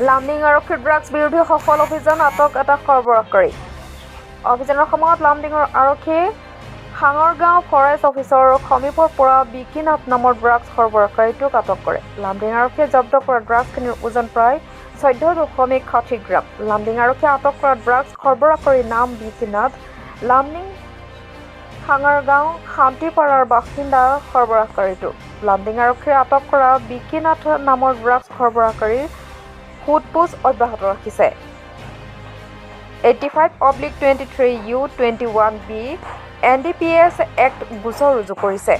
লামডিং আৰক্ষীৰ ড্ৰাগছ বিৰোধী সফল অভিযান আটক এটা সৰবৰাহকাৰী অভিযানৰ সময়ত লামডিঙৰ আৰক্ষী হাঙৰগাঁও ফৰেষ্ট অফিচৰ সমীপৰ পৰা বিকিনাথ নামৰ ড্ৰাগছ সৰবৰাহকাৰীটোক আটক কৰে। লামডিং আৰক্ষীয়ে জব্দ কৰা ড্ৰাগছখিনিৰ ওজন প্ৰায় 14.60 গ্ৰাম। লামডিং আৰক্ষীয়ে আটক কৰা ড্ৰাগছ সৰবৰাহকাৰীৰ নাম বিকিনাথ, লামডিং হাঙৰগাঁও শান্তিপাৰাৰ বাসিন্দা সৰবৰাহকাৰীটো। লামডিং আৰক্ষীয়ে আটক কৰা বিকিনাথ নামৰ ড্ৰাগছ সৰবৰাহকাৰীৰ সোধপোছ অব্যাহত ৰাখিছে। 85/23 U21B NDPS এক্ট গোচৰ ৰুজু কৰিছে।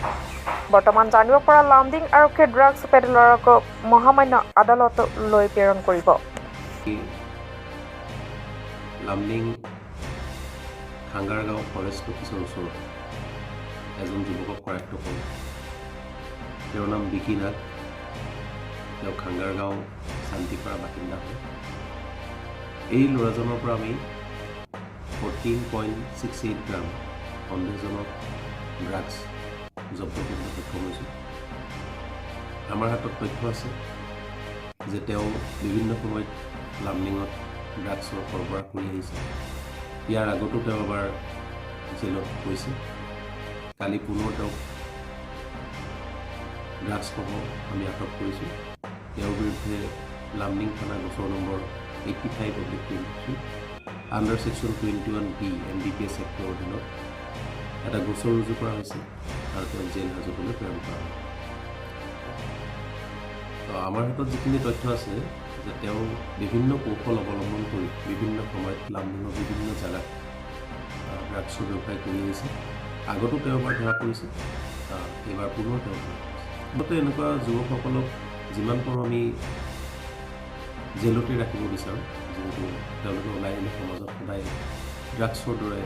বৰ্তমান জানিব পৰা লামডিং আৰক্ষীয়ে ড্ৰাগছ পেডলাৰক মহামান্য আদালতলৈ প্ৰেৰণ কৰিব। লামডিং হাঙ্গাৰগাঁও ফৰেষ্ট অফিচৰ ওচৰত এজন যুৱকক কৰায়ত্ব কৰে। তেওঁৰ নাম বিকিনাথ। তেওঁ হাঙ্গাৰগাঁও শান্তিপাৰা বাসিন্দা হয়। এই ল'ৰাজনৰ পৰা আমি 14.68 গ্ৰাম সন্দেহজনক ড্ৰাগছ জব্দ কৰিবলৈ সক্ষম হৈছোঁ। আমাৰ হাতত তথ্য আছে যে তেওঁ বিভিন্ন সময়ত লামডিঙত ড্ৰাগছৰ সৰবৰাহ কৰি আহিছে। ইয়াৰ আগতো তেওঁ এবাৰ জেলত গৈছে। কালি পুনৰ তেওঁক ড্ৰাগছসহ আমি আটক কৰিছোঁ। তেওঁৰ বিৰুদ্ধে লামডিং থানা গোচৰ number 85/23 under section 21B NDPS actor অধীনত এটা গোচৰ ৰুজু কৰা হৈছে আৰু তেওঁক জেল হাজতলৈ প্ৰেৰণ কৰা হয়। আমাৰ হাতত যিখিনি তথ্য আছে যে তেওঁ বিভিন্ন কৌশল অৱলম্বন কৰি বিভিন্ন সময়ত লামডিঙৰ বিভিন্ন জেগাত ড্ৰাগছৰ ব্যৱসায় কৰি আহিছে। আগতো তেওঁ এবাৰ ধৰা পৰিছে, এইবাৰ পুনৰ তেওঁ ধৰা পৰিছে। গতিকে এনেকুৱা যুৱকসকলক যিমান পাৰোঁ আমি জেলতে ৰাখিব বিচাৰোঁ, যিহেতু তেওঁলোকে ওলাই আহিলে সমাজত সদায় ড্ৰাগছৰ দৰে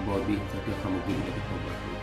বৰ বিষজাতীয় সামগ্ৰীবিলাকে সৰবৰাহ কৰিব।